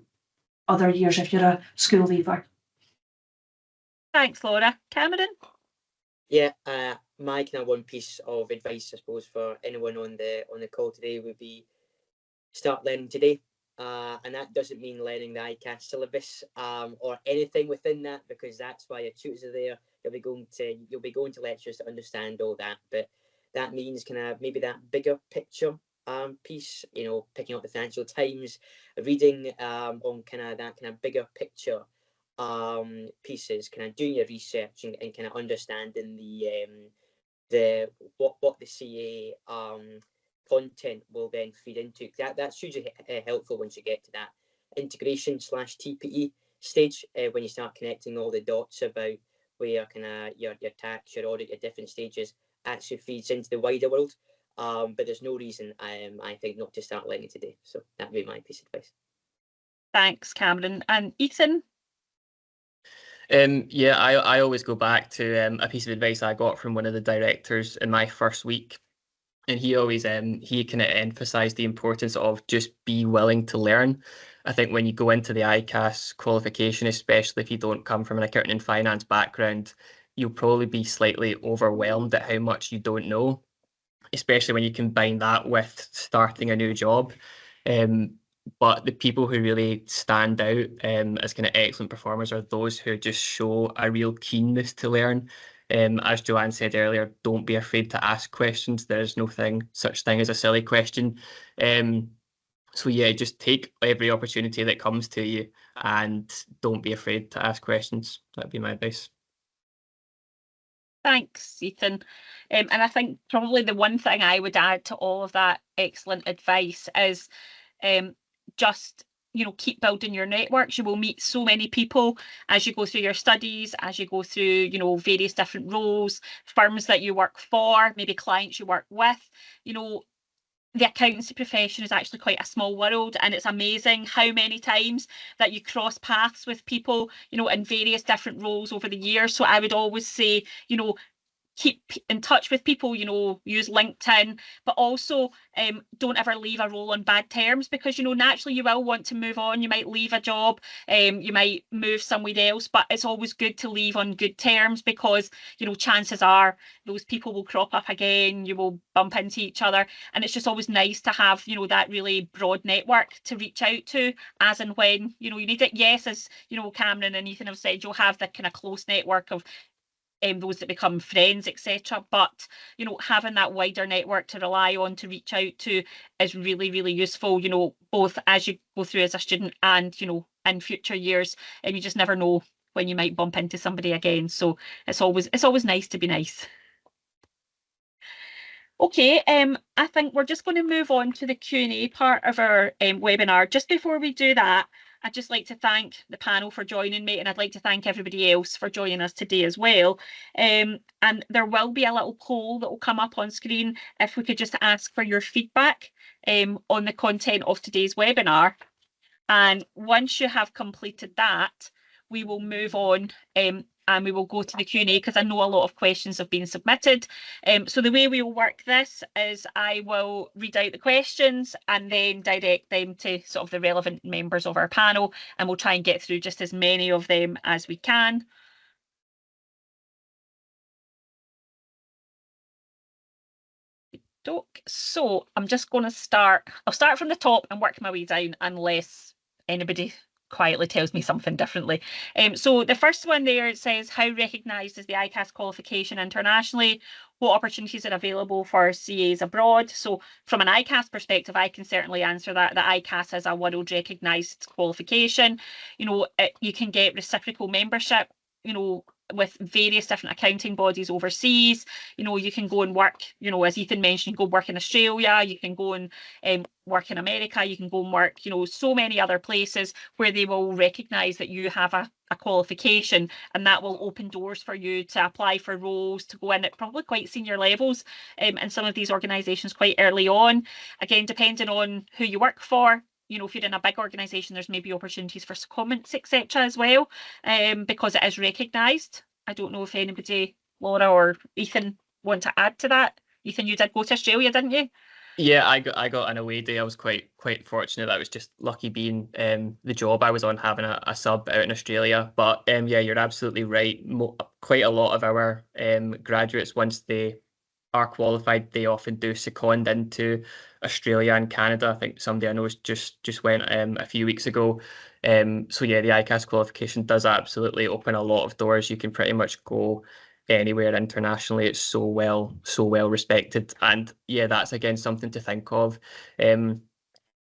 other years if you're a school leaver. Thanks, Laura. Cameron? Yeah, my kind of one piece of advice, I suppose, for anyone on the call today would be start learning today. And that doesn't mean learning the ICAS syllabus or anything within that, because that's why your tutors are there. You'll be going to lectures to understand all that, but that means kind of maybe that bigger picture piece. Picking up the Financial Times, reading on kind of that kind of bigger picture pieces, kind of doing your research and kind of understanding the what the CA content will then feed into. That's usually helpful once you get to that integration / TPE stage, when you start connecting all the dots about where kind of your tax, your audit, your different stages actually feeds into the wider world. But there's no reason I think not to start learning today. So that would be my piece of advice. Thanks, Cameron. And Ethan? Yeah, I always go back to a piece of advice I got from one of the directors in my first week. And he always he kind of emphasised the importance of just be willing to learn. I think when you go into the ICAS qualification, especially if you don't come from an accounting and finance background, you'll probably be slightly overwhelmed at how much you don't know, especially when you combine that with starting a new job. But the people who really stand out as kind of excellent performers are those who just show a real keenness to learn. As Joanne said earlier, don't be afraid to ask questions. There's no such thing as a silly question. So yeah, just take every opportunity that comes to you and don't be afraid to ask questions. That'd be my advice. Thanks, Ethan. And I think probably the one thing I would add to all of that excellent advice is just keep building your networks. You will meet so many people as you go through your studies, as you go through various different roles, firms that you work for, maybe clients you work with. The accountancy profession is actually quite a small world, and it's amazing how many times that you cross paths with people in various different roles over the years. So I would always say keep in touch with people, you know, use LinkedIn, but also don't ever leave a role on bad terms, because, you know, naturally you will want to move on. You might leave a job, you might move somewhere else, but it's always good to leave on good terms, because, you know, chances are those people will crop up again, you will bump into each other, and it's just always nice to have, you know, that really broad network to reach out to as and when, you know, you need it. Yes, as, you know, Cameron and Ethan have said, you'll have that kind of close network of those that become friends, etc. But, you know, having that wider network to rely on to reach out to is really, really useful, you know, both as you go through as a student and, you know, in future years. And you just never know when you might bump into somebody again. So it's always nice to be nice. Okay, I think we're just going to move on to the Q&A part of our webinar. Just before we do that, I'd just like to thank the panel for joining me, and I'd like to thank everybody else for joining us today as well. And there will be a little poll that will come up on screen if we could just ask for your feedback on the content of today's webinar. And once you have completed that, we will move on and we will go to the Q&A, because I know a lot of questions have been submitted. So the way we will work this is I will read out the questions and then direct them to sort of the relevant members of our panel, and we'll try and get through just as many of them as we can. So I'm just going to start. I'll start from the top and work my way down, unless anybody quietly tells me something differently. So the first one there, it says, how recognised is the ICAS qualification internationally? What opportunities are available for CAs abroad? So from an ICAS perspective, I can certainly answer that. The ICAS is a world recognised qualification. You know, you can get reciprocal membership, you know, with various different accounting bodies overseas. You know, you can go and work, you know, as Ethan mentioned, you can go work in Australia, you can go and work in America, you can go and work, you know, so many other places where they will recognise that you have a qualification, and that will open doors for you to apply for roles, to go in at probably quite senior levels in some of these organisations quite early on. Again, depending on who you work for, you know, if you're in a big organisation, there's maybe opportunities for secondments, etc. as well, because it is recognised. I don't know if anybody, Laura or Ethan, want to add to that. Ethan, you did go to Australia, didn't you? Yeah, I got an away day. I was quite fortunate. That was just lucky being the job I was on, having a sub out in Australia. But yeah, you're absolutely right. Quite a lot of our graduates, once they are qualified, they often do second into Australia and Canada. I think somebody I know just went a few weeks ago. So yeah, the ICAS qualification does absolutely open a lot of doors. You can pretty much go anywhere internationally. It's so well respected, and yeah, that's again something to think of. When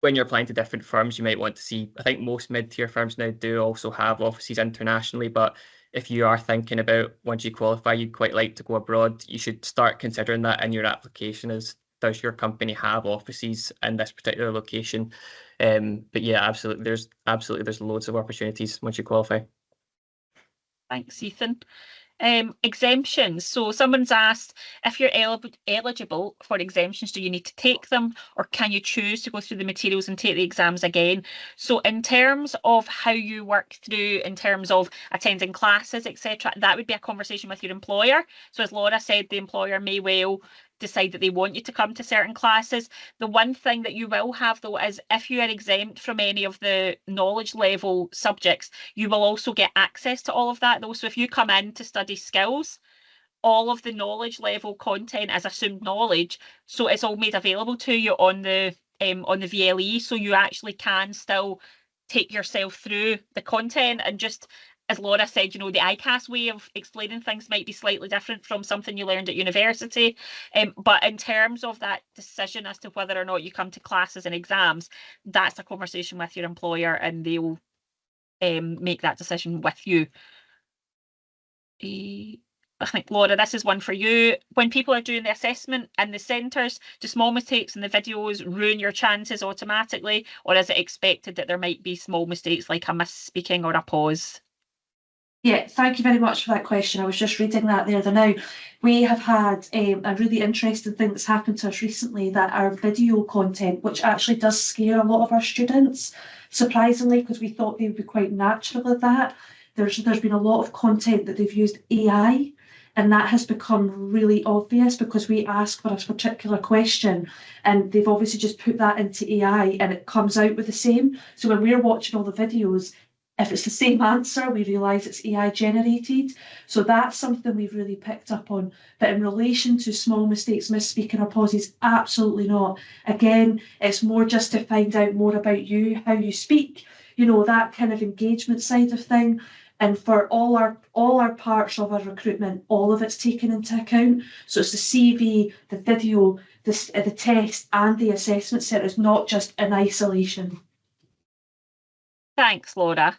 you're applying to different firms, you might want to see, I think most mid-tier firms now do also have offices internationally, but if you are thinking about, once you qualify, you'd quite like to go abroad, you should start considering that in your application. As does your company have offices in this particular location? But yeah, absolutely, there's loads of opportunities once you qualify. Thanks, Ethan. Exemptions. So someone's asked, if you're eligible for exemptions, do you need to take them, or can you choose to go through the materials and take the exams again? So in terms of how you work through, in terms of attending classes, etc., that would be a conversation with your employer. So as Laura said, the employer may well decide that they want you to come to certain classes. The one thing that you will have, though, is if you are exempt from any of the knowledge level subjects, you will also get access to all of that, though. So if you come in to study skills, all of the knowledge level content is assumed knowledge, so it's all made available to you on the VLE, so you actually can still take yourself through the content. And just as Laura said, you know, the ICAS way of explaining things might be slightly different from something you learned at university. But in terms of that decision as to whether or not you come to classes and exams, that's a conversation with your employer, and they'll make that decision with you. I think, Laura, this is one for you. When people are doing the assessment in the centres, do small mistakes in the videos ruin your chances automatically, or is it expected that there might be small mistakes like a misspeaking or a pause? Yeah, thank you very much for that question. I was just reading that the other now. We have had a really interesting thing that's happened to us recently, that our video content, which actually does scare a lot of our students, surprisingly, because we thought they would be quite natural at that. There's been a lot of content that they've used AI And that has become really obvious because we ask for a particular question and they've obviously just put that into AI and it comes out with the same. So when we're watching all the videos, if it's the same answer, we realise it's AI generated. So that's something we've really picked up on. But in relation to small mistakes, misspeaking or pauses, absolutely not. Again, it's more just to find out more about you, how you speak, you know, that kind of engagement side of thing. And for all our parts of our recruitment, all of it's taken into account. So it's the CV, the video, the test and the assessment centre. It's not just in isolation. Thanks, Laura.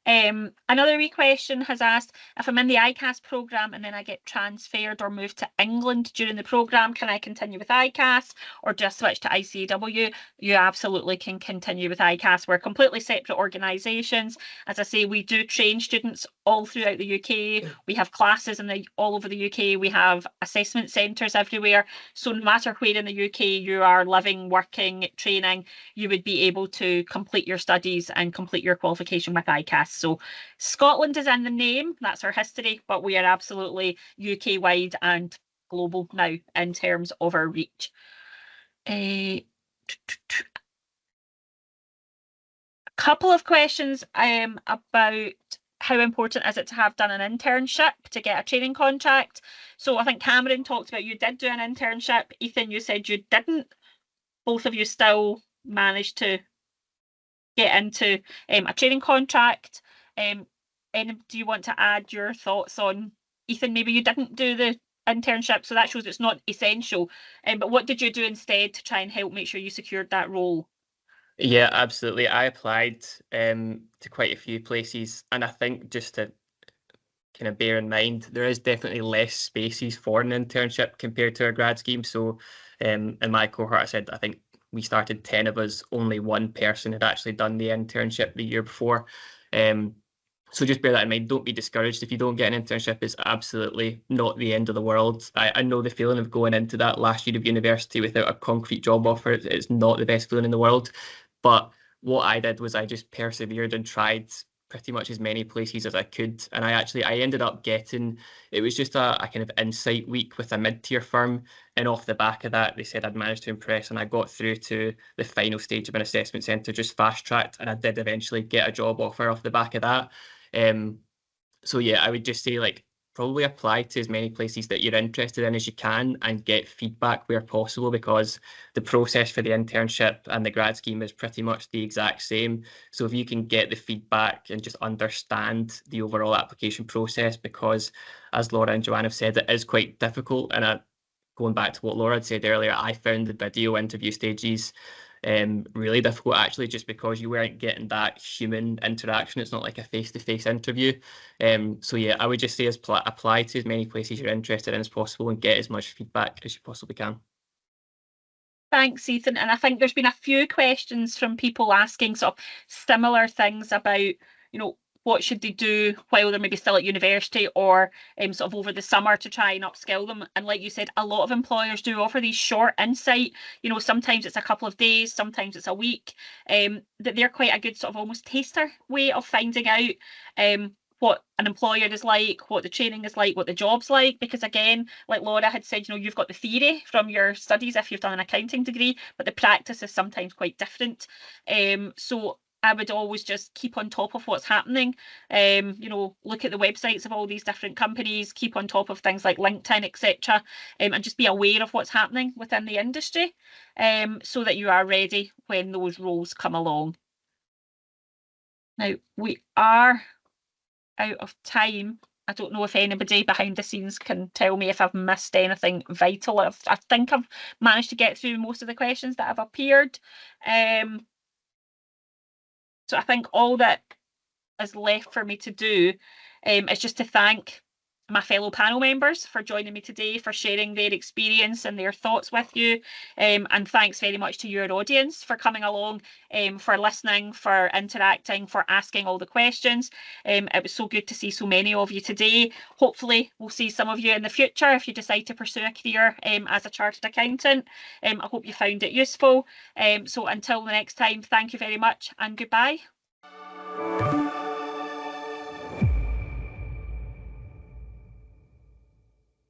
Another wee question has asked, if I'm in the ICAS programme and then I get transferred or moved to England during the programme, can I continue with ICAS or just switch to ICAW? You absolutely can continue with ICAS. We're completely separate organisations. As I say, we do train students all throughout the UK. We have classes all over the UK. We have assessment centres everywhere. So no matter where in the UK you are living, working, training, you would be able to complete your studies and complete your qualification with ICAS. So Scotland is in the name, that's our history, but we are absolutely UK-wide and global now in terms of our reach. A couple of questions about how important is it to have done an internship to get a training contract. So I think Cameron talked about you did do an internship. Ethan, you said you didn't. Both of you still managed to get into a training contract. And do you want to add your thoughts on, Ethan, maybe you didn't do the internship, so that shows it's not essential. But what did you do instead to try and help make sure you secured that role? Yeah, absolutely. I applied to quite a few places, and I think just to kind of bear in mind, there is definitely less spaces for an internship compared to a grad scheme. So in my cohort, I think we started 10 of us, only one person had actually done the internship the year before. So just bear that in mind. Don't be discouraged if you don't get an internship. It's absolutely not the end of the world. I know the feeling of going into that last year of university without a concrete job offer. It's not the best feeling in the world. But what I did was I just persevered and tried pretty much as many places as I could. And I ended up getting, it was just a kind of insight week with a mid-tier firm. And off the back of that, they said I'd managed to impress and I got through to the final stage of an assessment centre, just fast-tracked. And I did eventually get a job offer off the back of that. So yeah, I would just say probably apply to as many places that you're interested in as you can and get feedback where possible, because the process for the internship and the grad scheme is pretty much the exact same. So if you can get the feedback and just understand the overall application process, because as Laura and Joanne have said, it is quite difficult. And going back to what Laura had said earlier, I found the video interview stages really difficult, actually, just because you weren't getting that human interaction. It's not like a face-to-face interview. So yeah, I would just say apply to as many places you're interested in as possible and get as much feedback as you possibly can. Thanks, Ethan. And I think there's been a few questions from people asking sort of similar things about, what should they do while they're maybe still at university or sort of over the summer to try and upskill them. And like you said, a lot of employers do offer these short insight, sometimes it's a couple of days, sometimes it's a week, that they're quite a good sort of almost taster way of finding out what an employer is like, what the training is like, what the job's like, because again, like Laura had said, you've got the theory from your studies if you've done an accounting degree, but the practice is sometimes quite different. So I would always just keep on top of what's happening. Look at the websites of all these different companies, keep on top of things like LinkedIn, etc., and just be aware of what's happening within the industry, so that you are ready when those roles come along. Now, we are out of time. I don't know if anybody behind the scenes can tell me if I've missed anything vital. I think I've managed to get through most of the questions that have appeared. So I think all that is left for me to do is just to thank my fellow panel members for joining me today, for sharing their experience and their thoughts with you. And thanks very much to your audience for coming along, for listening, for interacting, for asking all the questions. It was so good to see so many of you today. Hopefully we'll see some of you in the future if you decide to pursue a career as a chartered accountant. I hope you found it useful. So until the next time, thank you very much and goodbye.